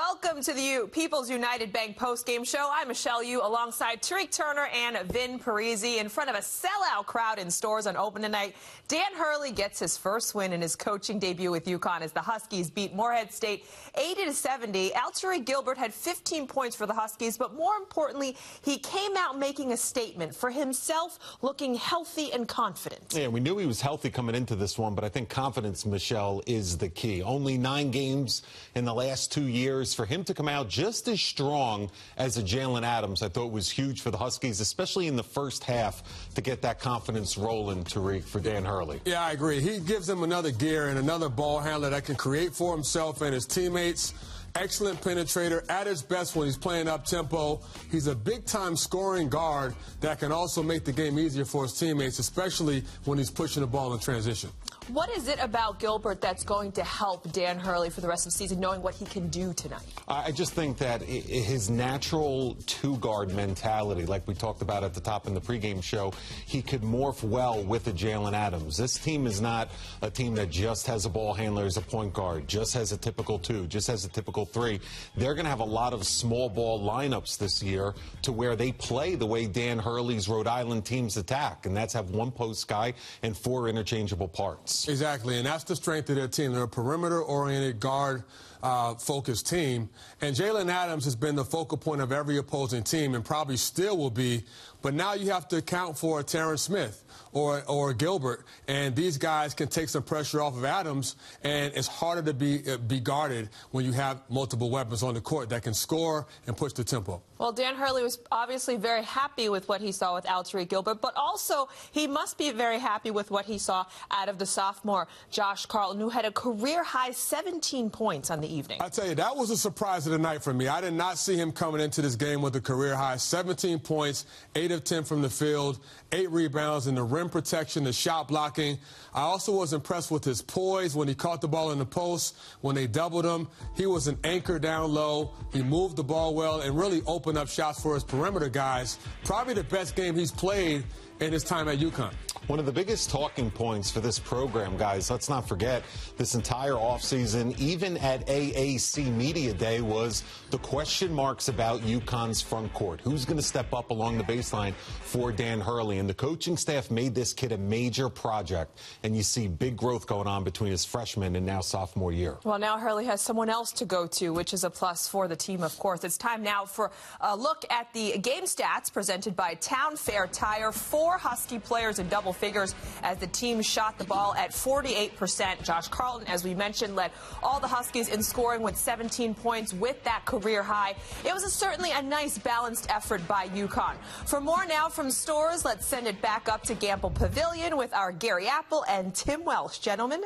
Welcome to the People's United Bank postgame show. I'm Michelle Yu alongside Tariq Turner and Vin Parisi in front of a sellout crowd in stores on open tonight. Dan Hurley gets his first win in his coaching debut with UConn as the Huskies beat Morehead State 80-70. Tariq Gilbert had 15 points for the Huskies, but more importantly, he came out making a statement for himself, looking healthy and confident. Yeah, we knew he was healthy coming into this one, but I think confidence, Michelle, is the key. Only 9 games in the last 2 years. For him to come out just as strong as a Jalen Adams, I thought was huge for the Huskies, especially in the first half, to get that confidence rolling, Tariq, for Dan Hurley. Yeah, I agree. He gives them another gear and another ball handler that can create for himself and his teammates. Excellent penetrator, at his best when he's playing up-tempo. He's a big-time scoring guard that can also make the game easier for his teammates, especially when he's pushing the ball in transition. What is it about Gilbert that's going to help Dan Hurley for the rest of the season, knowing what he can do tonight? I just think that his natural two-guard mentality, like we talked about at the top in the pregame show, he could morph well with a Jalen Adams. This team is not a team that just has a ball handler as a point guard, just has a typical 2, just has a typical 3. They're going to have a lot of small ball lineups this year to where they play the way Dan Hurley's Rhode Island teams attack, and that's have 1 post guy and 4 interchangeable parts. Exactly, and that's the strength of their team. They're a perimeter-oriented, guard-focused team. And Jalen Adams has been the focal point of every opposing team and probably still will be. But now you have to account for Terrence Smith or Gilbert, and these guys can take some pressure off of Adams, and it's harder to be guarded when you have multiple weapons on the court that can score and push the tempo. Well, Dan Hurley was obviously very happy with what he saw with Tariq Gilbert, but also he must be very happy with what he saw out of the sophomore Josh Carlton, who had a career-high 17 points on the evening. I tell you, that was a surprise of the night for me. I did not see him coming into this game with a career-high 17 points, 8 of 10 from the field, 8 rebounds, and the rim protection, the shot blocking. I also was impressed with his poise when he caught the ball in the post. When they doubled him, he was an anchor down low. He moved the ball well and really opened up shots for his perimeter guys. Probably the best game he's played in his time at UConn. One of the biggest talking points for this program, guys, let's not forget, this entire offseason, even at AAC Media Day, was the question marks about UConn's front court. Who's going to step up along the baseline for Dan Hurley? And the coaching staff made this kid a major project, and you see big growth going on between his freshman and now sophomore year. Well, now Hurley has someone else to go to, which is a plus for the team, of course. It's time now for a look at the game stats presented by Town Fair Tire. 4 Husky players in double figures as the team shot the ball at 48%. Josh Carlton, as we mentioned, led all the Huskies in scoring with 17 points with that career high. It was certainly a nice balanced effort by UConn. For more now from stores, let's send it back up to Gamble Pavilion with our Gary Apple and Tim Welsh. Gentlemen.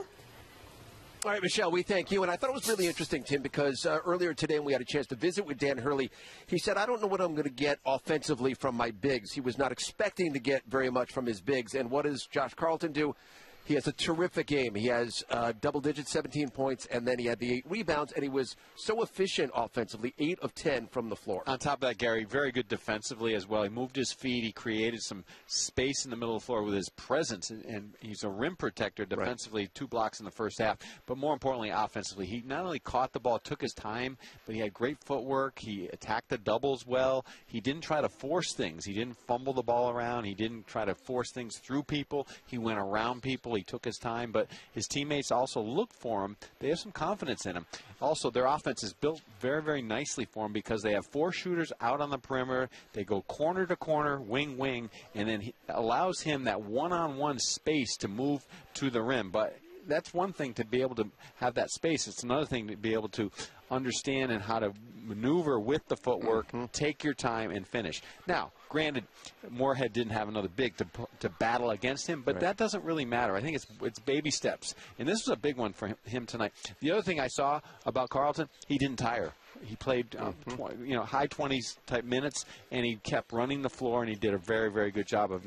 All right, Michelle, we thank you. And I thought it was really interesting, Tim, because earlier today when we had a chance to visit with Dan Hurley, he said, I don't know what I'm going to get offensively from my bigs. He was not expecting to get very much from his bigs. And what does Josh Carlton do? He has a terrific game. He has double digits, 17 points, and then he had the 8 rebounds, and he was so efficient offensively, 8 of 10 from the floor. On top of that, Gary, very good defensively as well. He moved his feet. He created some space in the middle of the floor with his presence, and he's a rim protector defensively, right. 2 blocks in the first half. But more importantly, offensively, he not only caught the ball, took his time, but he had great footwork. He attacked the doubles well. He didn't try to force things. He didn't fumble the ball around. He didn't try to force things through people. He went around people. He took his time, but his teammates also look for him. They have some confidence in him. Also, their offense is built very, very nicely for him because they have 4 shooters out on the perimeter. They go corner to corner, wing, wing, and then he allows him that one-on-one space to move to the rim. But that's one thing to be able to have that space. It's another thing to be able to understand and how to maneuver with the footwork, take your time, and finish. Now, granted, Morehead didn't have another big to battle against him, but that doesn't really matter. I think it's baby steps, and this was a big one for him tonight. The other thing I saw about Carlton, he didn't tire. He played, high 20s type minutes, and he kept running the floor, and he did a very, very good job of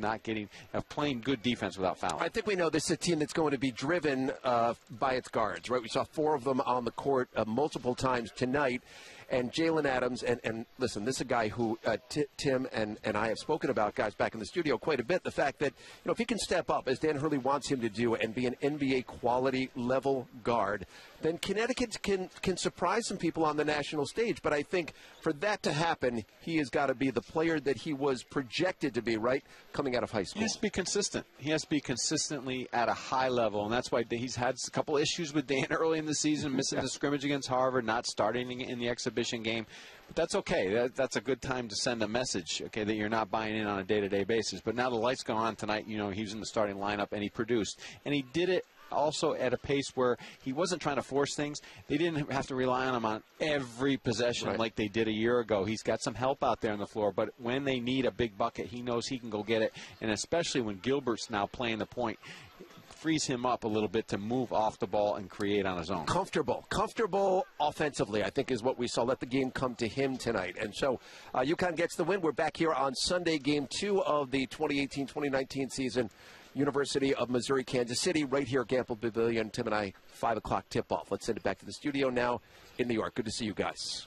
playing good defense without fouling. I think we know this is a team that's going to be driven by its guards, right? We saw 4 of them on the court multiple times tonight. And Jalen Adams, and listen, this is a guy who Tim and I have spoken about, guys, back in the studio quite a bit, the fact that, if he can step up, as Dan Hurley wants him to do, and be an NBA quality level guard, then Connecticut can surprise some people on the national stage. But I think for that to happen, he has got to be the player that he was projected to be, right, coming out of high school. He has to be consistent. He has to be consistently at a high level, and that's why he's had a couple issues with Dan early in the season, missing the scrimmage against Harvard, not starting in the exhibition game. But that's okay. That's a good time to send a message, okay, that you're not buying in on a day-to-day basis. But now the lights go on tonight. He was in the starting lineup, and he produced. And he did it also at a pace where he wasn't trying to force things. They didn't have to rely on him on every possession like they did a year ago. He's got some help out there on the floor, but when they need a big bucket, he knows he can go get it. And especially when Gilbert's now playing the point, frees him up a little bit to move off the ball and create on his own. Comfortable offensively, I think, is what we saw. Let the game come to him tonight. And so UConn gets the win. We're back here on Sunday, game 2 of the 2018-2019 season. University of Missouri, Kansas City, right here at Gamble Pavilion. Tim and I, 5 o'clock tip-off. Let's send it back to the studio now in New York. Good to see you guys.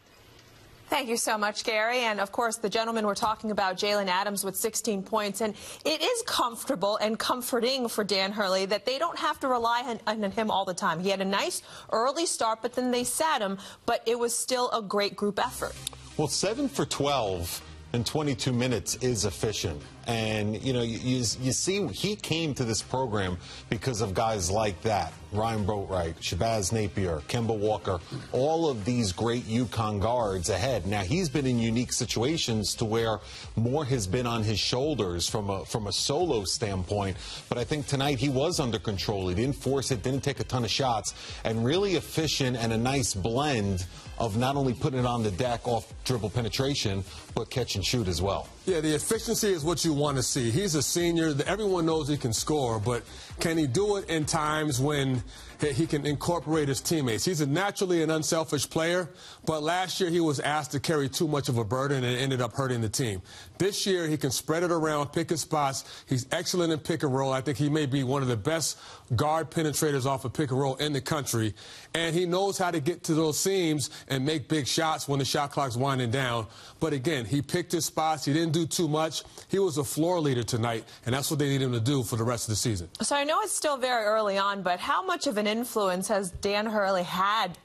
Thank you so much, Gary. And, of course, the gentleman we're talking about, Jalen Adams, with 16 points. And it is comfortable and comforting for Dan Hurley that they don't have to rely on him all the time. He had a nice early start, but then they sat him. But it was still a great group effort. Well, 7 for 12 in 22 minutes is efficient. And, you see he came to this program because of guys like that. Ryan Boatwright, Shabazz Napier, Kemba Walker, all of these great UConn guards ahead. Now, he's been in unique situations to where more has been on his shoulders from a solo standpoint. But I think tonight he was under control. He didn't force it, didn't take a ton of shots, and really efficient and a nice blend of not only putting it on the deck off dribble penetration, but catch and shoot as well. Yeah, the efficiency is what you want to see. He's a senior. Everyone knows he can score, but can he do it in times when he can incorporate his teammates? He's naturally an unselfish player, but last year he was asked to carry too much of a burden and it ended up hurting the team. This year he can spread it around, pick his spots. He's excellent in pick and roll. I think he may be one of the best guard penetrators off of pick and roll in the country. And he knows how to get to those seams and make big shots when the shot clock's winding down. But again, he picked his spots. He didn't do too much. He was a floor leader tonight, and that's what they need him to do for the rest of the season. So I know it's still very early on, but how much of an influence has Dan Hurley have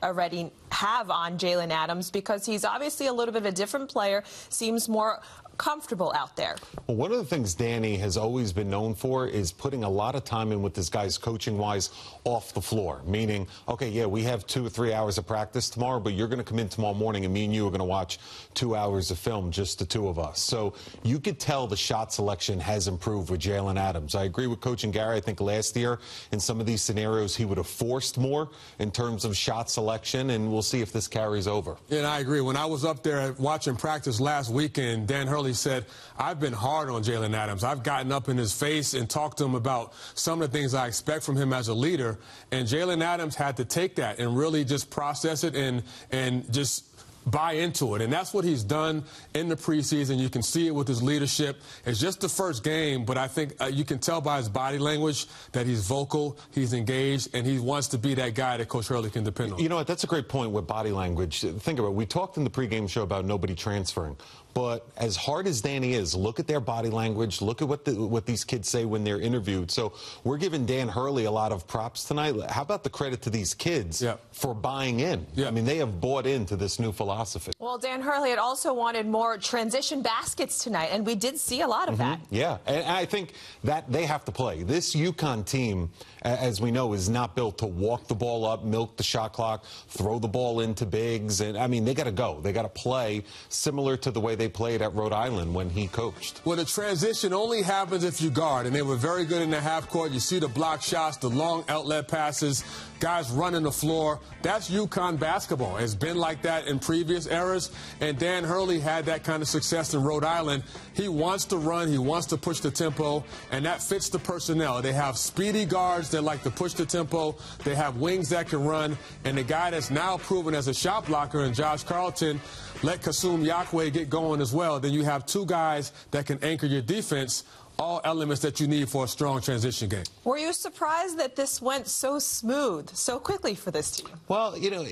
on Jalen Adams? Because he's obviously a little bit of a different player, seems more comfortable out there. Well, one of the things Danny has always been known for is putting a lot of time in with this guy's coaching-wise off the floor, meaning, okay, yeah, we have 2 or 3 hours of practice tomorrow, but you're going to come in tomorrow morning and me and you are going to watch 2 hours of film, just the two of us. So you could tell the shot selection has improved with Jalen Adams. I agree with Coach and Gary. I think last year in some of these scenarios he would have forced more in terms of shot selection, and we'll see if this carries over. Yeah, and I agree. When I was up there watching practice last weekend, Dan Hurley said, I've been hard on Jalen Adams. I've gotten up in his face and talked to him about some of the things I expect from him as a leader. And Jalen Adams had to take that and really just process it and just buy into it. And that's what he's done in the preseason. You can see it with his leadership. It's just the first game, but I think you can tell by his body language that he's vocal, he's engaged, and he wants to be that guy that Coach Hurley can depend on. You know what? That's a great point with body language. Think about it. We talked in the pregame show about nobody transferring. But as hard as Danny is, look at their body language. Look at what these kids say when they're interviewed. So we're giving Dan Hurley a lot of props tonight. How about the credit to these kids for buying in? I mean, they have bought into this new philosophy. Well, Dan Hurley had also wanted more transition baskets tonight, and we did see a lot of that. Yeah, and I think that they have to play. This UConn team, as we know, is not built to walk the ball up, milk the shot clock, throw the ball into bigs. And I mean, they got to go. They got to play similar to the way they played at Rhode Island when he coached. Well, the transition only happens if you guard, and they were very good in the half court. You see the block shots, the long outlet passes, guys running the floor. That's UConn basketball. It's been like that in previous eras, and Dan Hurley had that kind of success in Rhode Island. He wants to run, he wants to push the tempo, and that fits the personnel. They have speedy guards that like to push the tempo. They have wings that can run, and the guy that's now proven as a shot blocker in Josh Carlton, let Kasum Yakwe get going as well. Then you have two guys that can anchor your defense, all elements that you need for a strong transition game. Were you surprised that this went so smooth, so quickly for this team? Well, you know,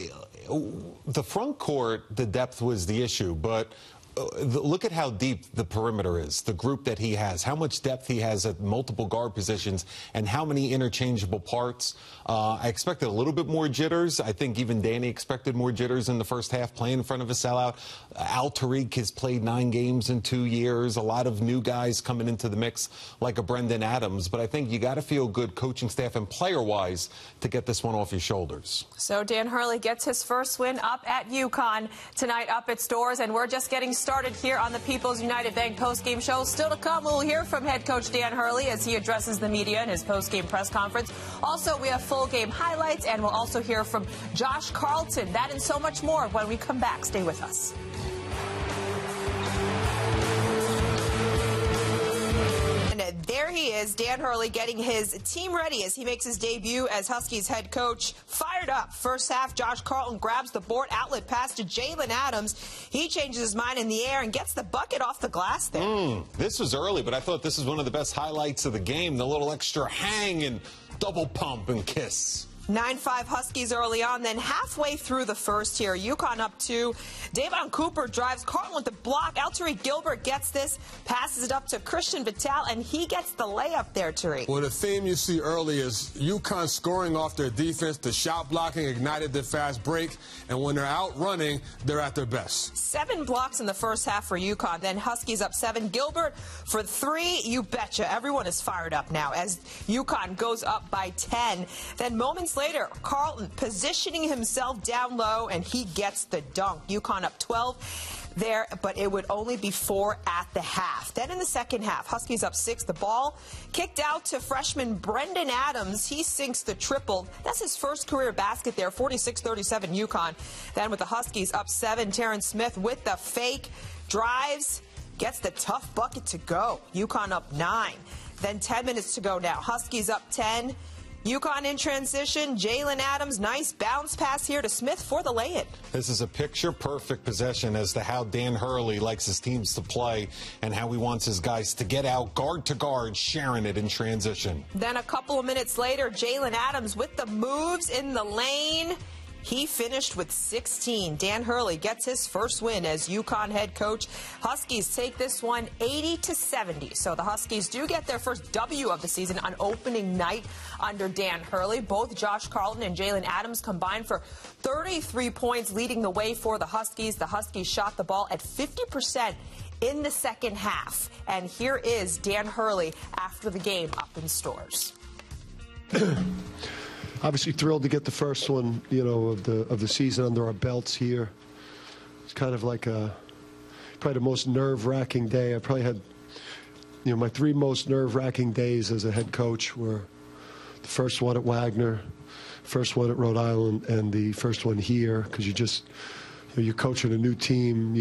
the front court, the depth was the issue, but look at how deep the perimeter is, the group that he has, how much depth he has at multiple guard positions, and how many interchangeable parts. I expected a little bit more jitters. I think even Danny expected more jitters in the first half, playing in front of a sellout. Al Tariq has played 9 games in 2 years. A lot of new guys coming into the mix, like a Brendan Adams. But I think you got to feel good coaching staff and player-wise to get this one off your shoulders. So Dan Hurley gets his first win up at UConn tonight up at Stores, and we're just getting started here on the People's United Bank postgame show. Still to come, we'll hear from head coach Dan Hurley as he addresses the media in his postgame press conference. Also, we have full game highlights, and we'll also hear from Josh Carlton. That and so much more when we come back. Stay with us. There he is, Dan Hurley, getting his team ready as he makes his debut as Huskies head coach. Fired up. First half, Josh Carlton grabs the board, outlet pass to Jalen Adams. He changes his mind in the air and gets the bucket off the glass there. This was early, but I thought this was one of the best highlights of the game. The little extra hang and double pump and kiss. 9-5 Huskies early on, then halfway through the first here, UConn up 2. Davon Cooper drives Carlton with the block. Tariq Gilbert gets this, passes it up to Christian Vitale, and he gets the layup there, Tariq. Well, the theme you see early is UConn scoring off their defense. The shot blocking ignited their fast break, and when they're out running, they're at their best. 7 blocks in the first half for UConn. Then Huskies up 7. Gilbert for 3. You betcha. Everyone is fired up now as UConn goes up by 10. Then moments later, Carlton positioning himself down low, and he gets the dunk. UConn up 12 there, but it would only be 4 at the half. Then in the second half, Huskies up 6. The ball kicked out to freshman Brendan Adams. He sinks the triple. That's his first career basket there, 46-37 UConn. Then with the Huskies up 7, Terrence Smith with the fake, drives, gets the tough bucket to go. UConn up 9. Then 10 minutes to go now. Huskies up 10. UConn in transition. Jalen Adams, nice bounce pass here to Smith for the lay-in. This is a picture-perfect possession as to how Dan Hurley likes his teams to play and how he wants his guys to get out guard to guard, sharing it in transition. Then a couple of minutes later, Jalen Adams with the moves in the lane. He finished with 16. Dan Hurley gets his first win as UConn head coach. Huskies take this one 80-70. So the Huskies do get their first W of the season on opening night under Dan Hurley. Both Josh Carlton and Jalen Adams combined for 33 points, leading the way for the Huskies. The Huskies shot the ball at 50% in the second half. And here is Dan Hurley after the game up in Stores. Obviously thrilled to get the first one, of the season under our belts here. It's kind of like probably the most nerve-wracking day. I probably had, my 3 most nerve-wracking days as a head coach were the first one at Wagner, first one at Rhode Island, and the first one here, because you're coaching a new team,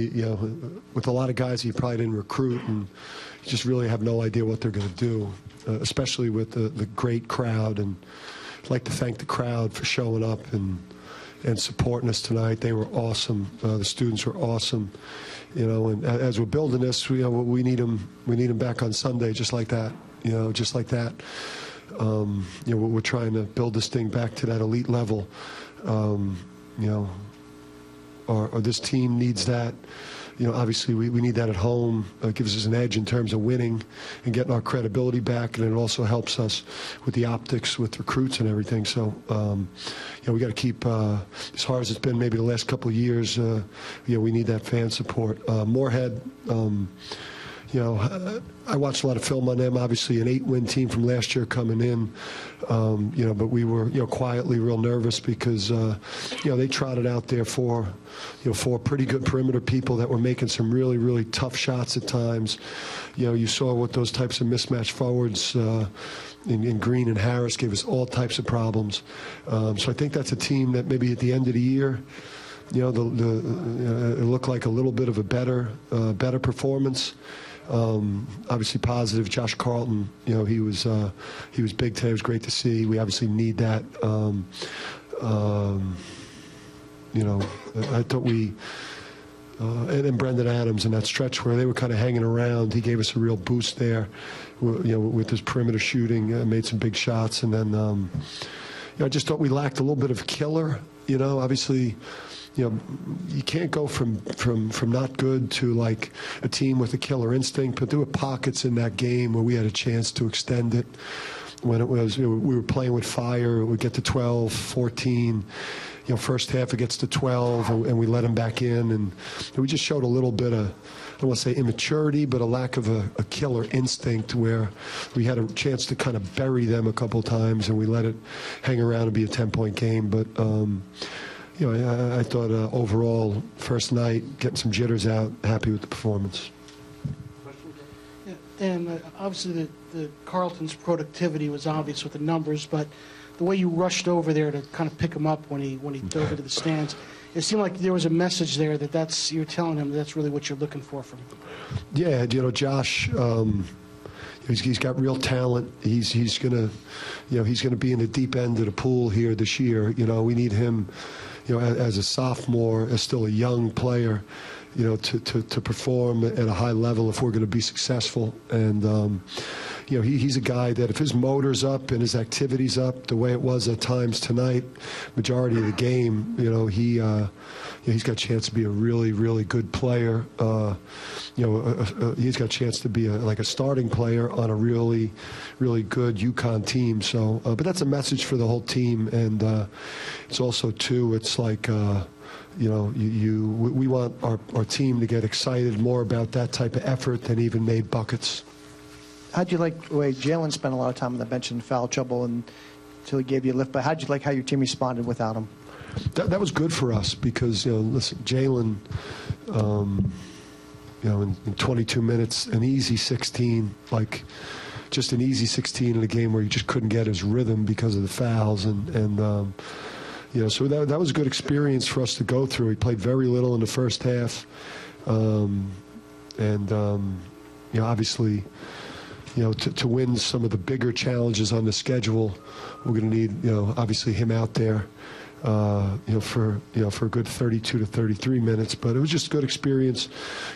with a lot of guys you probably didn't recruit, and you just really have no idea what they're going to do, especially with the great crowd. And I'd like to thank the crowd for showing up and supporting us tonight. They were awesome. The students were awesome. And as we're building this, we need them. We need them back on Sunday, just like that. Just like that. We're trying to build this thing back to that elite level. Or this team needs that. Obviously we need that at home. It gives us an edge in terms of winning and getting our credibility back, and it also helps us with the optics, with recruits and everything. So, we got to keep, as hard as it's been maybe the last couple of years, we need that fan support. Morehead, I watched a lot of film on them. Obviously, an 8-win team from last year coming in, but we were, quietly real nervous because, they trotted out there for pretty good perimeter people that were making some really, really tough shots at times. You saw what those types of mismatched forwards in Green and Harris gave us all types of problems. So I think that's a team that maybe at the end of the year, it looked like a little bit of a better performance. Obviously positive. Josh Carlton, he was big today. It was great to see. We obviously need that. I thought and then Brendan Adams in that stretch where they were kind of hanging around, he gave us a real boost there, with his perimeter shooting, made some big shots. And then, I just thought we lacked a little bit of killer. Obviously, you can't go from not good to like a team with a killer instinct, but there were pockets in that game where we had a chance to extend it. When it was, we were playing with fire, we get to 12, 14. First half it gets to 12, and we let them back in, and we just showed a little bit of, I don't want to say immaturity, but a lack of a killer instinct where we had a chance to kind of bury them a couple times, and we let it hang around and be a 10-point game. But I thought overall, first night, getting some jitters out, happy with the performance. Yeah, and obviously the Carlton's productivity was obvious with the numbers, but the way you rushed over there to kind of pick him up when he dove into the stands, it seemed like there was a message there that you're telling him that's really what you're looking for from him. Yeah, Josh, he's got real talent. He's gonna be in the deep end of the pool here this year. We need him, as a sophomore, as still a young player, to perform at a high level if we're going to be successful. And he's a guy that if his motor's up and his activity's up the way it was at times tonight, majority of the game, he's got a chance to be a really, really good player. He's got a chance to be like a starting player on a really, really good UConn team. So, but that's a message for the whole team, and it's also too. It's like. We want our team to get excited more about that type of effort than even made buckets. How'd you like the way Jalen spent a lot of time on the bench in foul trouble until he gave you a lift? But how'd you like how your team responded without him? That was good for us because, listen, Jalen, in 22 minutes, an easy 16, just an easy 16 in a game where he just couldn't get his rhythm because of the fouls. So that was a good experience for us to go through. He played very little in the first half. Obviously, to win some of the bigger challenges on the schedule, we're going to need, obviously him out there, for a good 32 to 33 minutes. But it was just a good experience,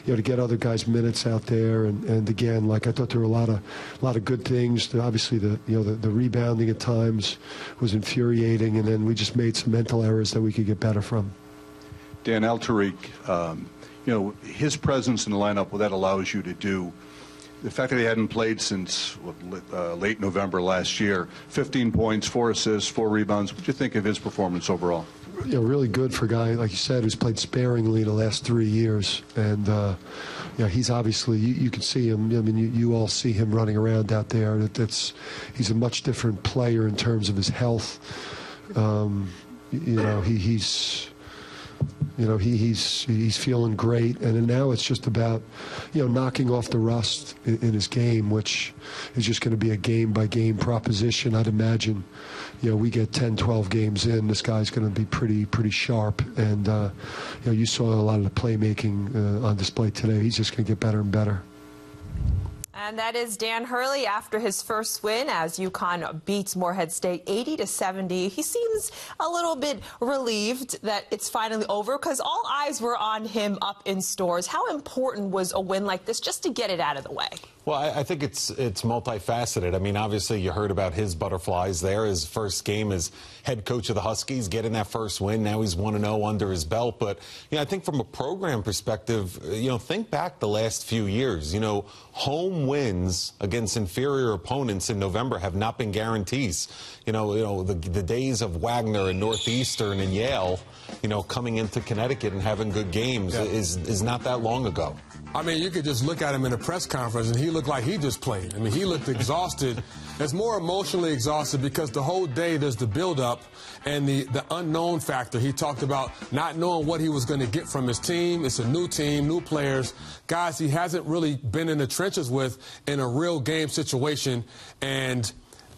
to get other guys minutes out there. And again, I thought there were a lot of good things. Obviously, the rebounding at times was infuriating, and then we just made some mental errors that we could get better from. Dan, Tariq, his presence in the lineup, what that allows you to do. The fact that he hadn't played since late November last year, 15 points, 4 assists, 4 rebounds. What do you think of his performance overall? Really good for a guy, like you said, who's played sparingly the last 3 years. And, he's obviously, you can see him. I mean, you all see him running around out there. He's a much different player in terms of his health. He's feeling great, and now it's just about, knocking off the rust in his game, which is just going to be a game-by-game proposition. I'd imagine, we get 10, 12 games in, this guy's going to be pretty sharp, and you saw a lot of the playmaking on display today. He's just going to get better and better. And that is Dan Hurley after his first win as UConn beats Morehead State 80-70. He seems a little bit relieved that it's finally over because all eyes were on him up in Stores. How important was a win like this just to get it out of the way? Well, I think it's multifaceted. I mean, obviously, you heard about his butterflies there. His first game as head coach of the Huskies, getting that first win. Now he's 1-0 under his belt. But, I think from a program perspective, think back the last few years. Home wins against inferior opponents in November have not been guarantees. The days of Wagner and Northeastern and Yale, coming into Connecticut and having good games is not that long ago. I mean, you could just look at him in a press conference, and he looked like he just played. I mean, he looked exhausted. It's more emotionally exhausted because the whole day there's the build-up and the unknown factor. He talked about not knowing what he was going to get from his team. It's a new team, new players, guys he hasn't really been in the trenches with in a real game situation, and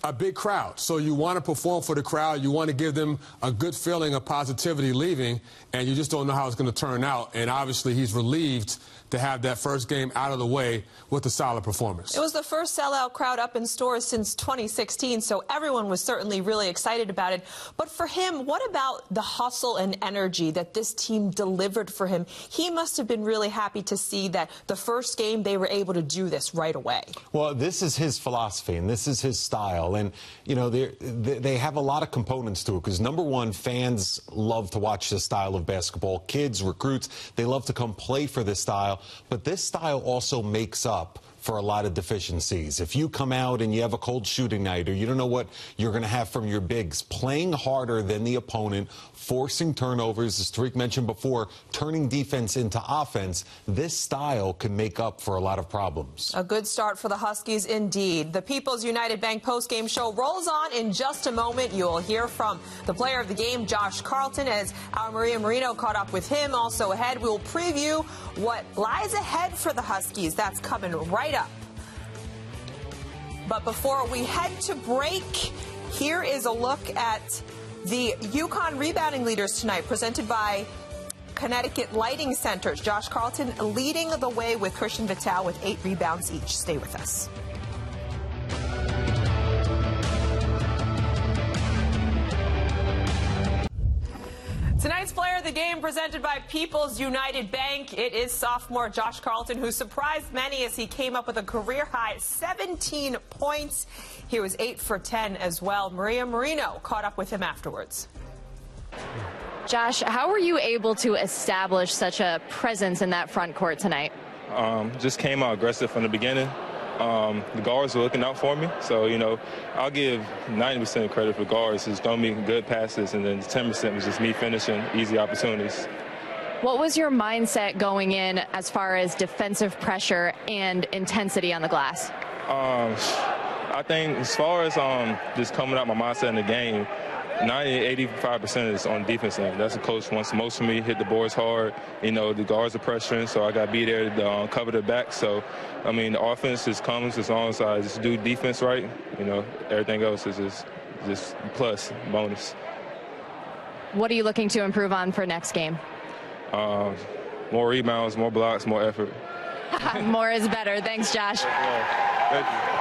a big crowd. So you want to perform for the crowd. You want to give them a good feeling of positivity leaving, and you just don't know how it's going to turn out. And obviously he's relieved to have that first game out of the way with a solid performance. It was the first sellout crowd up in Stores since 2016, so everyone was certainly really excited about it. But for him, what about the hustle and energy that this team delivered for him? He must have been really happy to see that the first game they were able to do this right away. Well, this is his philosophy, and this is his style. style. And, you know, they have a lot of components to it because, number one, fans love to watch this style of basketball. Kids, recruits, they love to come play for this style. But this style also makes up for a lot of deficiencies. If you come out and you have a cold shooting night or you don't know what you're going to have from your bigs, playing harder than the opponent, forcing turnovers, as Tariq mentioned before, turning defense into offense, this style can make up for a lot of problems. A good start for the Huskies indeed. The People's United Bank postgame show rolls on in just a moment. You will hear from the player of the game, Josh Carlton, as our Maria Marino caught up with him. Also ahead, we will preview what lies ahead for the Huskies. That's coming right up. But before we head to break, here is a look at the UConn rebounding leaders tonight, presented by Connecticut Lighting Centers. Josh Carlton leading the way with Christian Vitale with 8 rebounds each. Stay with us. Tonight's player of the game presented by People's United Bank. It is sophomore Josh Carlton, who surprised many as he came up with a career-high 17 points. He was 8 for 10 as well. Maria Marino caught up with him afterwards. Josh, how were you able to establish such a presence in that front court tonight? Just came out aggressive from the beginning. The guards were looking out for me, so, you know, I'll give 90% of credit for guards. Just throwing me good passes, and then 10% was just me finishing easy opportunities. What was your mindset going in as far as defensive pressure and intensity on the glass? I think as far as just coming out my mindset in the game, 85% is on defense end. That's the coach wants most of me, hit the boards hard. You know, the guards are pressuring, so I got to be there to cover the back. So, I mean, the offense just comes as long as I just do defense right. You know, everything else is just plus, bonus. What are you looking to improve on for next game? More rebounds, more blocks, more effort. More is better. Thanks, Josh. Yeah, thank you.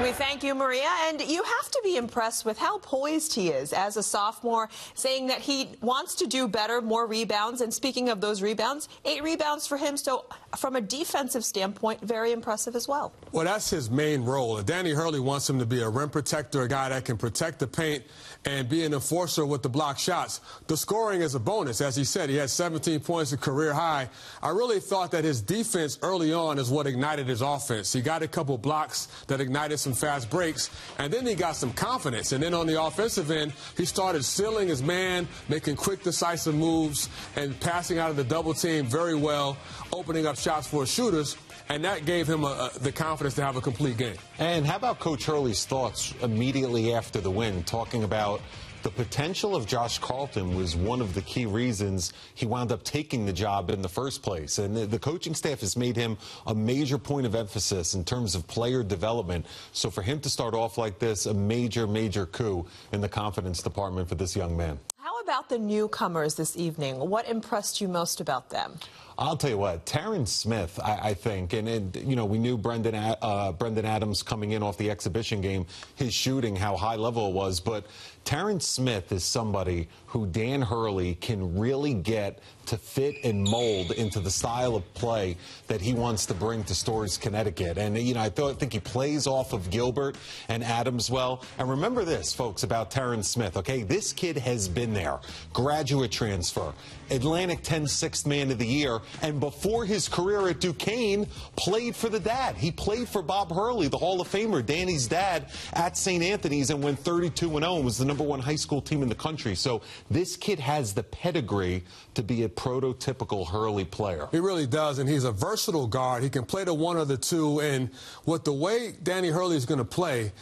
We thank you, Maria, and you have to be impressed with how poised he is as a sophomore, saying that he wants to do better, more rebounds. And speaking of those rebounds, 8 rebounds for him. So from a defensive standpoint, very impressive as well. Well, that's his main role. Danny Hurley wants him to be a rim protector, a guy that can protect the paint and be an enforcer with the block shots. The scoring is a bonus. As he said, he had 17 points, a career high. I really thought that his defense early on is what ignited his offense. He got a couple blocks that ignited some fast breaks, and then he got some confidence. And then on the offensive end, he started sealing his man, making quick, decisive moves, and passing out of the double team very well, opening up shots for his shooters. And that gave him the confidence to have a complete game. And how about Coach Hurley's thoughts immediately after the win, talking about the potential of Josh Carlton was one of the key reasons he wound up taking the job in the first place. And the coaching staff has made him a major point of emphasis in terms of player development. So for him to start off like this, a major, major coup in the confidence department for this young man. How about the newcomers this evening? What impressed you most about them? I'll tell you what, Terrence Smith, I think, and you know, we knew Brendan Adams coming in off the exhibition game, his shooting, how high level it was, but Terrence Smith is somebody who Dan Hurley can really get to fit and mold into the style of play that he wants to bring to Storrs, Connecticut. And, you know, I think he plays off of Gilbert and Adams well. And remember this, folks, about Terrence Smith, okay? This kid has been there. Graduate transfer, Atlantic 10 Sixth Man of the Year, and before his career at Duquesne, played for the dad. He played for Bob Hurley, the Hall of Famer, Danny's dad, at St. Anthony's, and went 32-0 and was the #1 high school team in the country. So this kid has the pedigree to be a prototypical Hurley player. He really does, and he's a versatile guard. He can play the one or the two, and with the way Danny Hurley is going to play,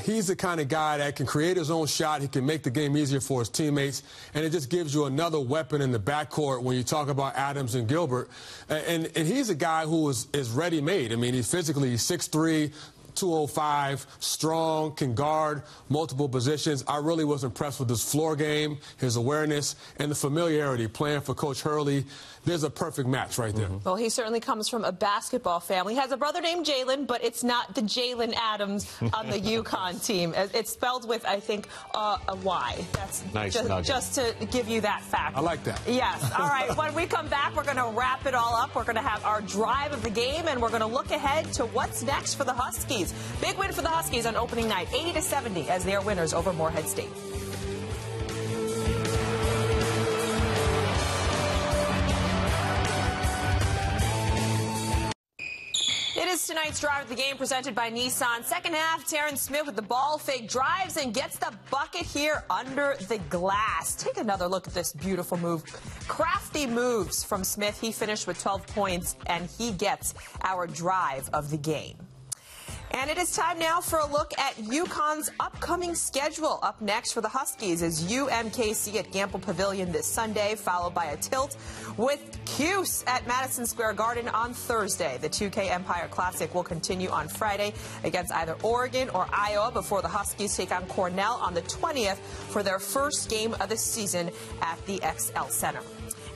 he's the kind of guy that can create his own shot. He can make the game easier for his teammates, and it just gives you another weapon in the backcourt when you talk about Adams and Gilbert. And he's a guy who is ready-made. I mean, he's 6'3", 205, strong, can guard multiple positions. I really was impressed with his floor game, his awareness, and the familiarity playing for Coach Hurley. There's a perfect match right there. Well, he certainly comes from a basketball family. He has a brother named Jalen, but it's not the Jalen Adams on the UConn team. It's spelled with, I think, a Y. That's nice just to give you that fact. I like that. Yes. All right. When we come back, we're going to wrap it all up. We're going to have our drive of the game, and we're going to look ahead to what's next for the Huskies. Huskies. Big win for the Huskies on opening night, 80-70, as they are winners over Morehead State. It is tonight's Drive of the Game presented by Nissan. Second half, Terrence Smith with the ball fake drives and gets the bucket here under the glass. Take another look at this beautiful move. Crafty moves from Smith. He finished with 12 points, and he gets our Drive of the Game. And it is time now for a look at UConn's upcoming schedule. Up next for the Huskies is UMKC at Gamble Pavilion this Sunday, followed by a tilt with Cuse at Madison Square Garden on Thursday. The 2K Empire Classic will continue on Friday against either Oregon or Iowa before the Huskies take on Cornell on the 20th for their first game of the season at the XL Center.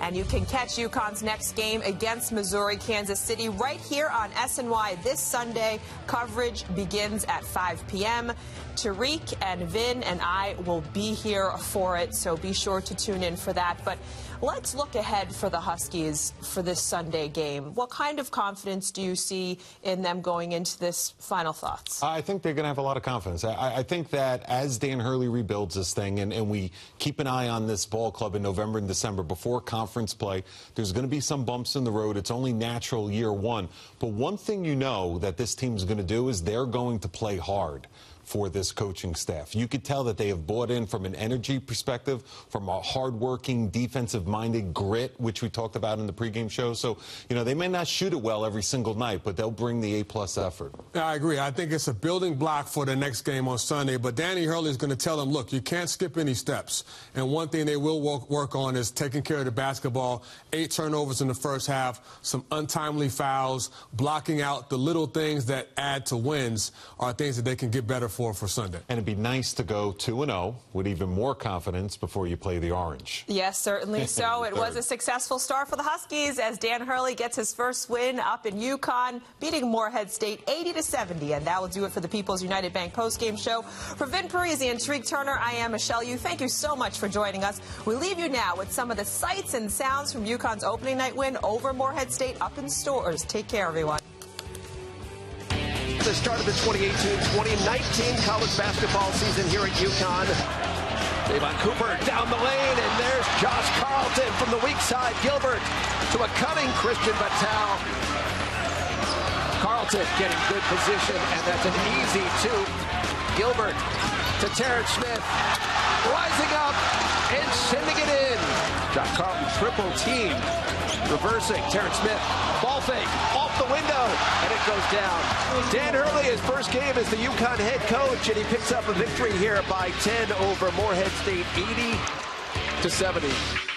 And you can catch UConn's next game against Missouri, Kansas City right here on SNY this Sunday. Coverage begins at 5 p.m. Tariq and Vin and I will be here for it, so be sure to tune in for that. But let's look ahead for the Huskies for this Sunday game. What kind of confidence do you see in them going into this? Final thoughts? I think they're going to have a lot of confidence. I think that as Dan Hurley rebuilds this thing and we keep an eye on this ball club in November and December before conference play, there's going to be some bumps in the road. It's only natural year one. But one thing you know that this team's going to do is they're going to play hard for this coaching staff. You could tell that they have bought in from an energy perspective, from a hardworking, defensive-minded grit, which we talked about in the pregame show. So, you know, they may not shoot it well every single night, but they'll bring the A-plus effort. Yeah, I agree. I think it's a building block for the next game on Sunday. But Danny Hurley is going to tell them, look, you can't skip any steps. And one thing they will work on is taking care of the basketball. 8 turnovers in the first half, some untimely fouls, blocking out the little things that add to wins are things that they can get better for Sunday. And it'd be nice to go 2-0 with even more confidence before you play the Orange. Yes, certainly so. It was a successful start for the Huskies as Dan Hurley gets his first win up in UConn, beating Morehead State 80-70. And that will do it for the People's United Bank postgame show. For Vin Parisi and Tariq Turner, I am Michelle Yu. Thank you so much for joining us. We leave you now with some of the sights and sounds from UConn's opening night win over Morehead State up in stores. Take care, everyone. The start of the 2018-2019 college basketball season here at UConn. Davon Cooper down the lane, and there's Josh Carlton from the weak side. Gilbert to a cutting Christian Batal. Carlton getting good position, and that's an easy two. Gilbert to Terrence Smith, rising up and sending it in. Josh Carlton triple team, reversing Terrence Smith. Ball fake off the window, and it goes down. Dan Hurley, his first game as the UConn head coach, and he picks up a victory here by 10 over Morehead State, 80-70.